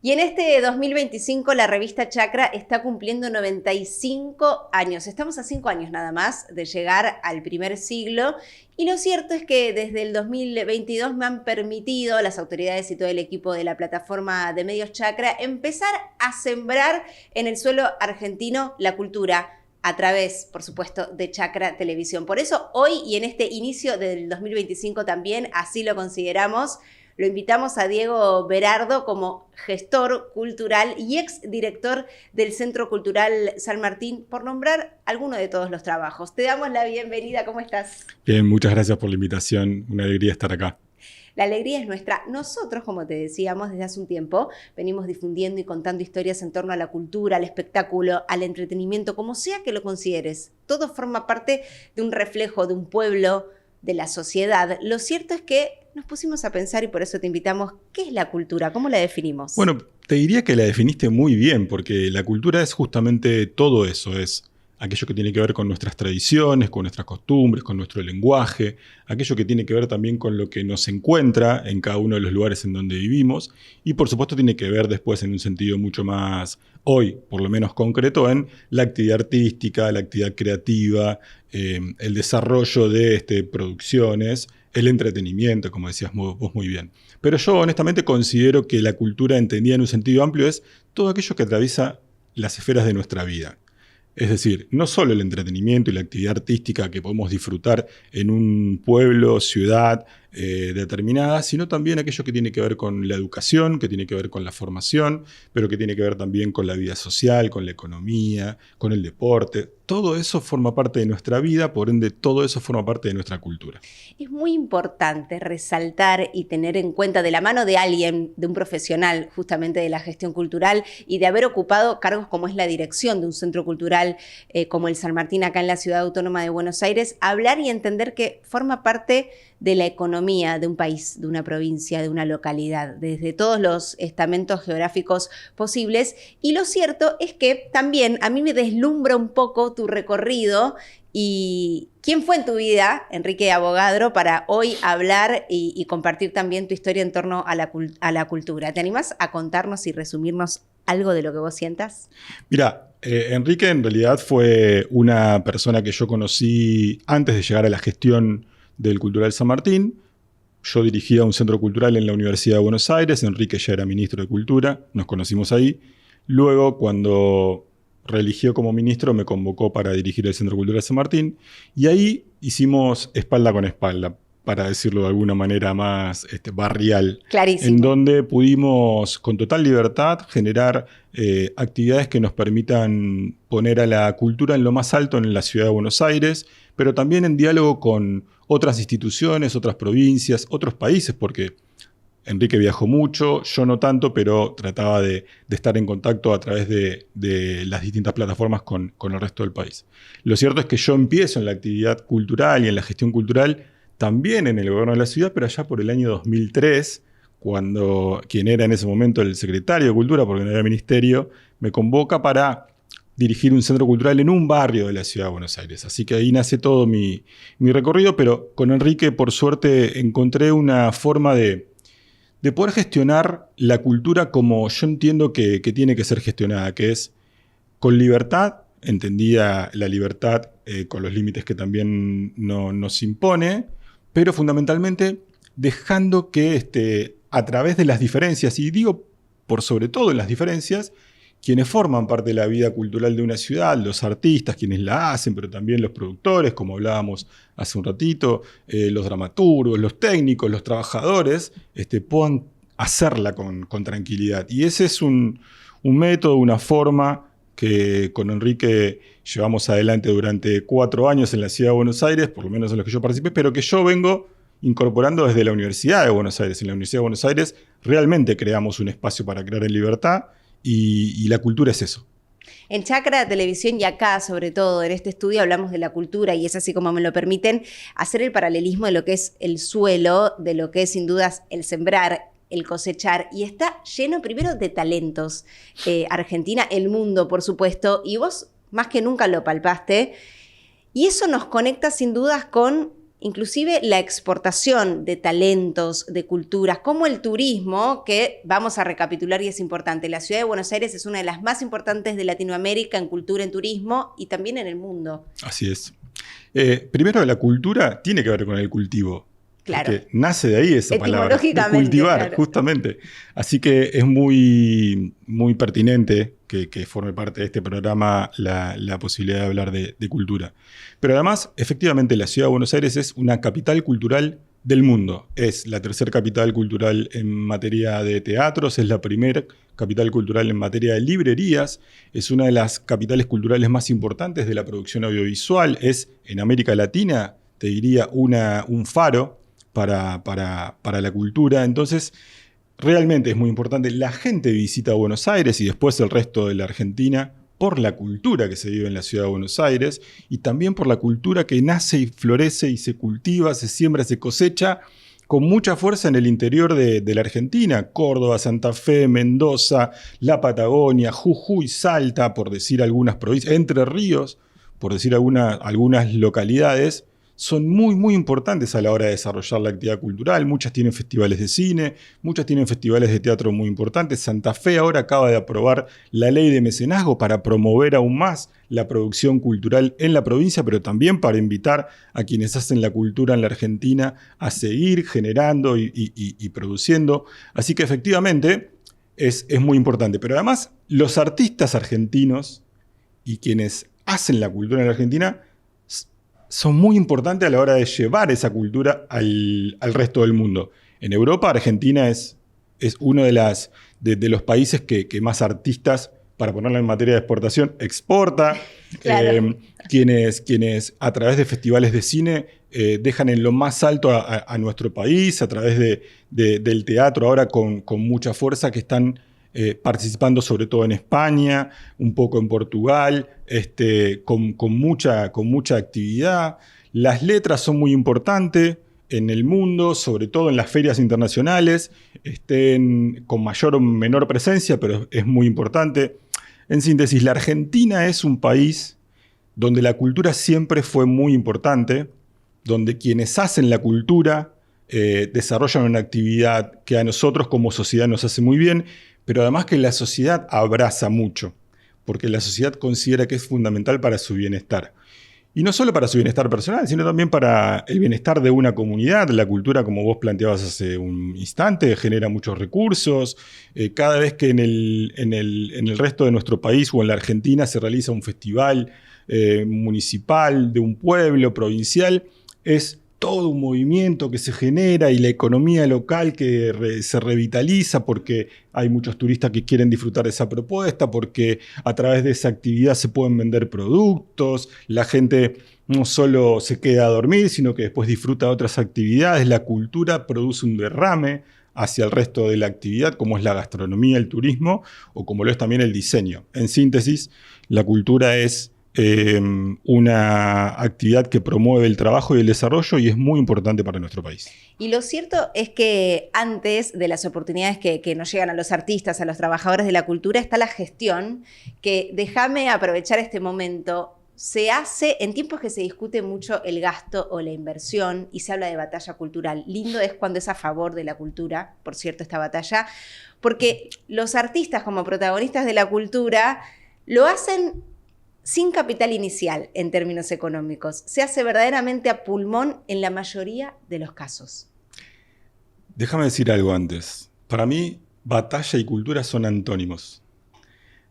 Y en este 2025 la revista Chacra está cumpliendo 95 años. Estamos a 5 años nada más de llegar al primer siglo. Y lo cierto es que desde el 2022 me han permitido las autoridades y todo el equipo de la plataforma de medios Chacra empezar a sembrar en el suelo argentino la cultura a través, por supuesto, de Chacra Televisión. Por eso hoy y en este inicio del 2025 también así lo consideramos. Lo invitamos a Diego Berardo como gestor cultural y exdirector del Centro Cultural San Martín, por nombrar alguno de todos los trabajos. Te damos la bienvenida, ¿cómo estás? Bien, muchas gracias por la invitación, una alegría estar acá. La alegría es nuestra. Nosotros, como te decíamos, desde hace un tiempo venimos difundiendo y contando historias en torno a la cultura, al espectáculo, al entretenimiento, como sea que lo consideres. Todo forma parte de un reflejo de un pueblo, de la sociedad. Lo cierto es que nos pusimos a pensar y por eso te invitamos, ¿qué es la cultura? ¿Cómo la definimos? Bueno, te diría que la definiste muy bien, porque la cultura es justamente todo eso, es aquello que tiene que ver con nuestras tradiciones, con nuestras costumbres, con nuestro lenguaje, aquello que tiene que ver también con lo que nos encuentra en cada uno de los lugares en donde vivimos y por supuesto tiene que ver después en un sentido mucho más, hoy por lo menos concreto, en la actividad artística, la actividad creativa, el desarrollo de producciones, el entretenimiento, como decías vos muy bien. Pero yo honestamente considero que la cultura entendida en un sentido amplio es todo aquello que atraviesa las esferas de nuestra vida. Es decir, no solo el entretenimiento y la actividad artística que podemos disfrutar en un pueblo, ciudad determinada, sino también aquello que tiene que ver con la educación, que tiene que ver con la formación, pero que tiene que ver también con la vida social, con la economía, con el deporte. Todo eso forma parte de nuestra vida, por ende todo eso forma parte de nuestra cultura. Es muy importante resaltar y tener en cuenta de la mano de alguien, de un profesional justamente de la gestión cultural y de haber ocupado cargos como es la dirección de un centro cultural como el San Martín acá en la Ciudad Autónoma de Buenos Aires, hablar y entender que forma parte de la economía de un país, de una provincia, de una localidad, desde todos los estamentos geográficos posibles. Y lo cierto es que también a mí me deslumbra un poco tu recorrido y quién fue en tu vida, Enrique Avogadro, para hoy hablar y compartir también tu historia en torno a la cultura. ¿Te animás a contarnos y resumirnos algo de lo que vos sientas? Mira, Enrique en realidad fue una persona que yo conocí antes de llegar a la gestión del Cultural San Martín. Yo dirigía un centro cultural en la Universidad de Buenos Aires, Enrique ya era ministro de Cultura, nos conocimos ahí. Luego, cuando reeligió como ministro, me convocó para dirigir el Centro Cultural San Martín, y ahí hicimos espalda con espalda, para decirlo de alguna manera más barrial. Clarísimo. En donde pudimos con total libertad generar actividades que nos permitan poner a la cultura en lo más alto en la ciudad de Buenos Aires, pero también en diálogo con otras instituciones, otras provincias, otros países, porque Enrique viajó mucho, yo no tanto, pero trataba de estar en contacto a través de las distintas plataformas con el resto del país. Lo cierto es que yo empiezo en la actividad cultural y en la gestión cultural también en el gobierno de la ciudad, pero allá por el año 2003, cuando quien era en ese momento el secretario de Cultura, porque no era ministerio, me convoca para dirigir un centro cultural en un barrio de la ciudad de Buenos Aires. Así que ahí nace todo mi recorrido, pero con Enrique, por suerte, encontré una forma de poder gestionar la cultura como yo entiendo que tiene que ser gestionada, que es con libertad, entendida la libertad con los límites que también nos impone, pero fundamentalmente dejando que a través de las diferencias, y digo por sobre todo en las diferencias, quienes forman parte de la vida cultural de una ciudad, los artistas, quienes la hacen, pero también los productores, como hablábamos hace un ratito, los dramaturgos, los técnicos, los trabajadores, puedan hacerla con tranquilidad. Y ese es un método, una forma que con Enrique llevamos adelante durante 4 años en la Ciudad de Buenos Aires, por lo menos en los que yo participé, pero que yo vengo incorporando desde la Universidad de Buenos Aires. En la Universidad de Buenos Aires realmente creamos un espacio para crear en libertad y la cultura es eso. En Chacra Televisión y acá, sobre todo en este estudio, hablamos de la cultura y es así como me lo permiten hacer el paralelismo de lo que es el suelo, de lo que es sin dudas el sembrar, el cosechar, y está lleno primero de talentos. Argentina, el mundo, por supuesto, y vos más que nunca lo palpaste, y eso nos conecta sin dudas con inclusive la exportación de talentos, de culturas, como el turismo, que vamos a recapitular y es importante. La ciudad de Buenos Aires es una de las más importantes de Latinoamérica en cultura, en turismo y también en el mundo. Así es. Primero, la cultura tiene que ver con el cultivo. Claro. Porque nace de ahí esa palabra, de cultivar, claro. Justamente. Así que es muy, muy pertinente que forme parte de este programa la posibilidad de hablar de cultura. Pero además, efectivamente, la ciudad de Buenos Aires es una capital cultural del mundo. Es la tercera capital cultural en materia de teatros, es la primera capital cultural en materia de librerías, es una de las capitales culturales más importantes de la producción audiovisual, es en América Latina, te diría, un faro para la cultura. Entonces, realmente es muy importante. La gente visita Buenos Aires y después el resto de la Argentina por la cultura que se vive en la ciudad de Buenos Aires y también por la cultura que nace y florece y se cultiva, se siembra, se cosecha con mucha fuerza en el interior de la Argentina. Córdoba, Santa Fe, Mendoza, la Patagonia, Jujuy, Salta, por decir algunas provincias, Entre Ríos, por decir algunas localidades, son muy, muy importantes a la hora de desarrollar la actividad cultural. Muchas tienen festivales de cine, muchas tienen festivales de teatro muy importantes. Santa Fe ahora acaba de aprobar la ley de mecenazgo para promover aún más la producción cultural en la provincia, pero también para invitar a quienes hacen la cultura en la Argentina a seguir generando y produciendo. Así que efectivamente es muy importante. Pero además los artistas argentinos y quienes hacen la cultura en la Argentina son muy importantes a la hora de llevar esa cultura al resto del mundo. En Europa, Argentina es uno de los países que más artistas, para ponerlo en materia de exportación, exporta. Claro. Quienes a través de festivales de cine dejan en lo más alto a nuestro país, a través del teatro ahora con mucha fuerza, que están participando sobre todo en España, un poco en Portugal, con mucha actividad. Las letras son muy importantes en el mundo, sobre todo en las ferias internacionales, estén con mayor o menor presencia, pero es muy importante. En síntesis, la Argentina es un país donde la cultura siempre fue muy importante, donde quienes hacen la cultura desarrollan una actividad que a nosotros como sociedad nos hace muy bien, pero además que la sociedad abraza mucho, porque la sociedad considera que es fundamental para su bienestar. Y no solo para su bienestar personal, sino también para el bienestar de una comunidad. La cultura, como vos planteabas hace un instante, genera muchos recursos. Cada vez que en el resto de nuestro país o en la Argentina se realiza un festival municipal de un pueblo, provincial, es todo un movimiento que se genera y la economía local que se revitaliza porque hay muchos turistas que quieren disfrutar de esa propuesta, porque a través de esa actividad se pueden vender productos, la gente no solo se queda a dormir, sino que después disfruta de otras actividades, la cultura produce un derrame hacia el resto de la actividad, como es la gastronomía, el turismo, o como lo es también el diseño. En síntesis, la cultura es una actividad que promueve el trabajo y el desarrollo y es muy importante para nuestro país. Y lo cierto es que antes de las oportunidades que nos llegan a los artistas, a los trabajadores de la cultura, está la gestión, que déjame aprovechar este momento. Se hace en tiempos que se discute mucho el gasto o la inversión y se habla de batalla cultural. Lindo es cuando es a favor de la cultura, por cierto, esta batalla, porque los artistas como protagonistas de la cultura lo hacen sin capital inicial en términos económicos. Se hace verdaderamente a pulmón en la mayoría de los casos. Déjame decir algo antes. Para mí, batalla y cultura son antónimos.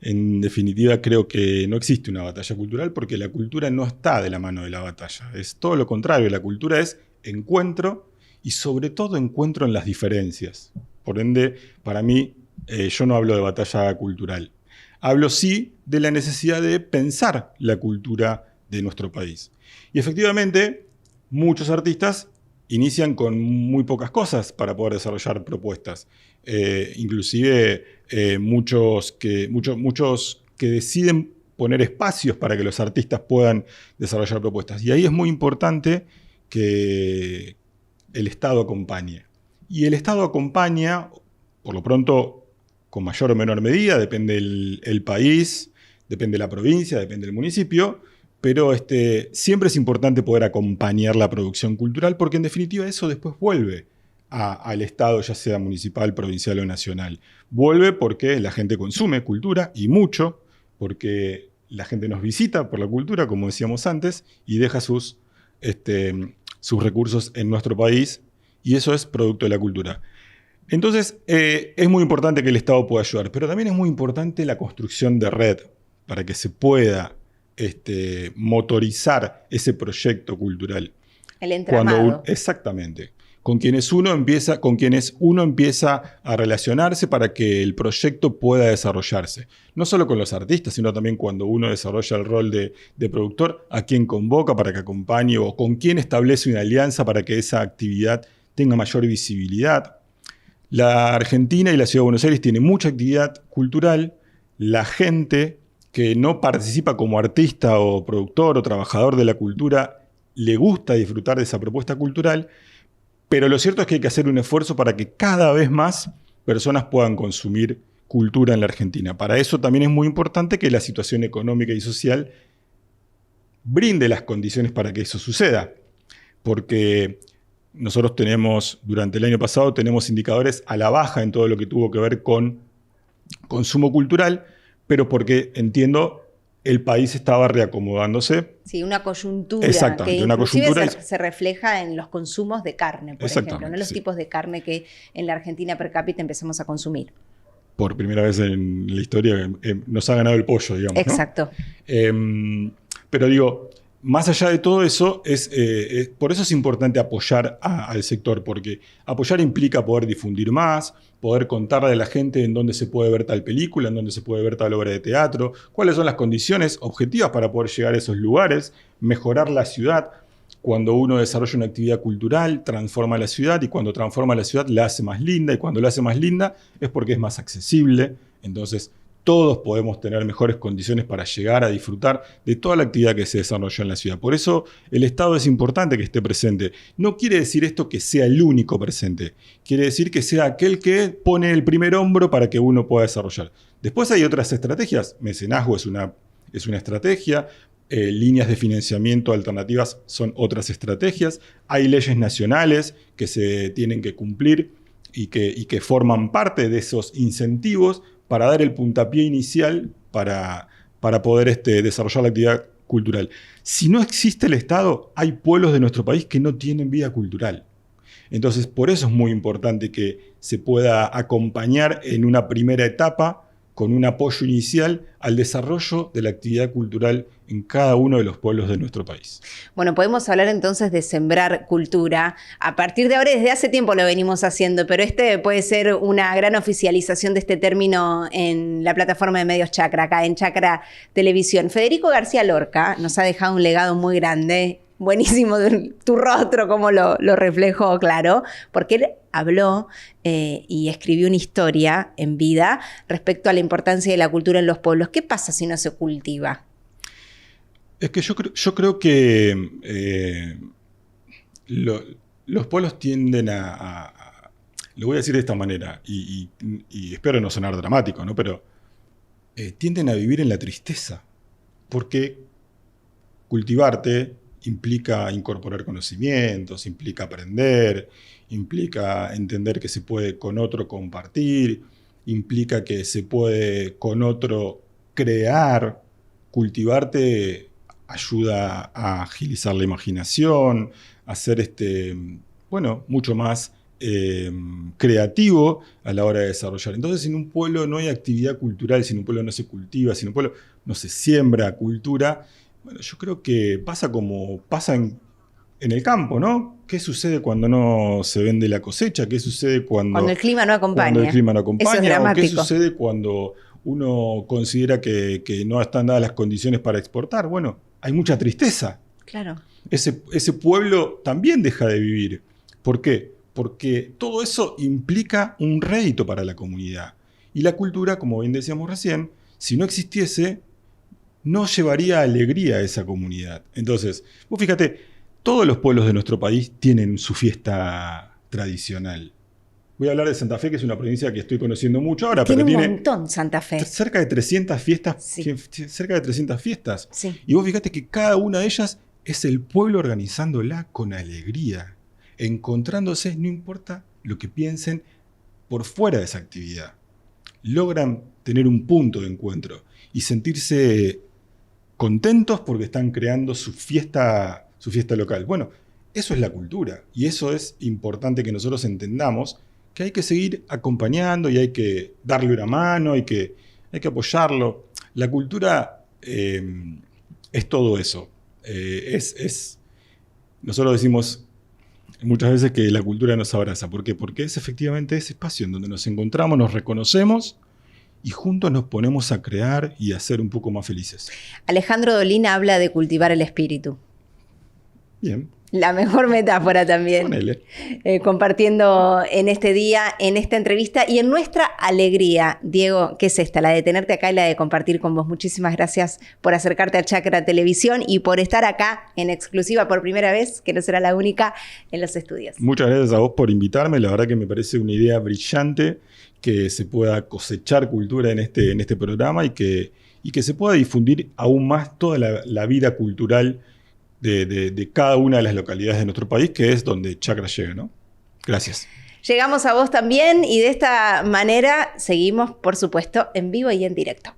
En definitiva, creo que no existe una batalla cultural porque la cultura no está de la mano de la batalla. Es todo lo contrario. La cultura es encuentro y sobre todo encuentro en las diferencias. Por ende, para mí, yo no hablo de batalla cultural. Hablo sí de la necesidad de pensar la cultura de nuestro país. Y efectivamente, muchos artistas inician con muy pocas cosas para poder desarrollar propuestas. Inclusive muchos que deciden poner espacios para que los artistas puedan desarrollar propuestas. Y ahí es muy importante que el Estado acompañe. Y el Estado acompaña, por lo pronto, con mayor o menor medida, depende el país, depende la provincia, depende del municipio, pero siempre es importante poder acompañar la producción cultural porque en definitiva eso después vuelve al Estado, ya sea municipal, provincial o nacional. Vuelve porque la gente consume cultura y mucho, porque la gente nos visita por la cultura, como decíamos antes, y deja sus recursos en nuestro país, y eso es producto de la cultura. Entonces, es muy importante que el Estado pueda ayudar, pero también es muy importante la construcción de red para que se pueda motorizar ese proyecto cultural. El entramado. Exactamente. Con quienes uno empieza a relacionarse para que el proyecto pueda desarrollarse. No solo con los artistas, sino también cuando uno desarrolla el rol de productor, a quién convoca para que acompañe o con quién establece una alianza para que esa actividad tenga mayor visibilidad. La Argentina y la Ciudad de Buenos Aires tienen mucha actividad cultural. La gente que no participa como artista o productor o trabajador de la cultura le gusta disfrutar de esa propuesta cultural, pero lo cierto es que hay que hacer un esfuerzo para que cada vez más personas puedan consumir cultura en la Argentina. Para eso también es muy importante que la situación económica y social brinde las condiciones para que eso suceda, porque nosotros durante el año pasado, tenemos indicadores a la baja en todo lo que tuvo que ver con consumo cultural, pero porque, entiendo, el país estaba reacomodándose. Sí, una coyuntura. Exactamente, que una coyuntura. Se refleja en los consumos de carne, por ejemplo, ¿no? Los tipos de carne que en la Argentina per cápita empezamos a consumir. Por primera vez en la historia nos ha ganado el pollo, digamos. Exacto. ¿No? Pero digo, más allá de todo eso, por eso es importante apoyar al sector, porque apoyar implica poder difundir más, poder contarle a la gente en dónde se puede ver tal película, en dónde se puede ver tal obra de teatro, cuáles son las condiciones objetivas para poder llegar a esos lugares, mejorar la ciudad. Cuando uno desarrolla una actividad cultural, transforma la ciudad, y cuando transforma la ciudad la hace más linda, y cuando la hace más linda es porque es más accesible. Entonces, todos podemos tener mejores condiciones para llegar a disfrutar de toda la actividad que se desarrolla en la ciudad. Por eso el Estado es importante que esté presente. No quiere decir esto que sea el único presente. Quiere decir que sea aquel que pone el primer hombro para que uno pueda desarrollar. Después hay otras estrategias. Mecenazgo es una estrategia. Líneas de financiamiento alternativas son otras estrategias. Hay leyes nacionales que se tienen que cumplir y que forman parte de esos incentivos para dar el puntapié inicial para poder desarrollar la actividad cultural. Si no existe el Estado, hay pueblos de nuestro país que no tienen vida cultural. Entonces, por eso es muy importante que se pueda acompañar en una primera etapa con un apoyo inicial al desarrollo de la actividad cultural en cada uno de los pueblos de nuestro país. Bueno, podemos hablar entonces de sembrar cultura. A partir de ahora, desde hace tiempo lo venimos haciendo, pero puede ser una gran oficialización de este término en la plataforma de Medios Chacra, acá en Chacra Televisión. Federico García Lorca nos ha dejado un legado muy grande. Buenísimo tu rostro, como lo reflejó, claro, porque él habló y escribió una historia en vida respecto a la importancia de la cultura en los pueblos. ¿Qué pasa si no se cultiva? Es que yo creo que los pueblos tienden lo voy a decir de esta manera, y espero no sonar dramático, ¿no? Pero tienden a vivir en la tristeza, porque cultivarte implica incorporar conocimientos, implica aprender, implica entender que se puede con otro compartir, implica que se puede con otro crear. Cultivarte ayuda a agilizar la imaginación, a ser mucho más creativo a la hora de desarrollar. Entonces, si en un pueblo no hay actividad cultural, si en un pueblo no se cultiva, si en un pueblo no se siembra cultura, bueno, yo creo que pasa como pasa en el campo, ¿no? ¿Qué sucede cuando no se vende la cosecha? ¿Qué sucede cuando el clima no acompaña? Cuando el clima no acompaña. Eso es dramático. ¿O qué sucede cuando uno considera que no están dadas las condiciones para exportar? Bueno, hay mucha tristeza. Claro. Ese pueblo también deja de vivir. ¿Por qué? Porque todo eso implica un rédito para la comunidad. Y la cultura, como bien decíamos recién, si no existiese, no llevaría alegría a esa comunidad. Entonces, vos fíjate, todos los pueblos de nuestro país tienen su fiesta tradicional. Voy a hablar de Santa Fe, que es una provincia que estoy conociendo mucho ahora, Tiene pero un tiene montón Santa Fe. cerca de 300 fiestas. Sí. Cerca de 300 fiestas. Sí. Y vos fíjate que cada una de ellas es el pueblo organizándola con alegría, encontrándose, no importa lo que piensen por fuera de esa actividad. Logran tener un punto de encuentro y sentirse contentos porque están creando su fiesta local. Bueno, eso es la cultura y eso es importante que nosotros entendamos, que hay que seguir acompañando y hay que darle una mano, hay que apoyarlo. La cultura es todo eso. Nosotros decimos muchas veces que la cultura nos abraza. ¿Por qué? Porque es efectivamente ese espacio en donde nos encontramos, nos reconocemos y juntos nos ponemos a crear y a ser un poco más felices. Alejandro Dolina habla de cultivar el espíritu. Bien. La mejor metáfora también. Ponele. Compartiendo en este día, en esta entrevista y en nuestra alegría. Diego, ¿qué es esta? La de tenerte acá y la de compartir con vos. Muchísimas gracias por acercarte a Chacra Televisión y por estar acá en exclusiva por primera vez, que no será la única, en los estudios. Muchas gracias a vos por invitarme. La verdad que me parece una idea brillante que se pueda cosechar cultura en este programa y que se pueda difundir aún más toda la vida cultural de cada una de las localidades de nuestro país, que es donde Chacra llega, ¿no? Gracias. Llegamos a vos también y de esta manera seguimos, por supuesto, en vivo y en directo.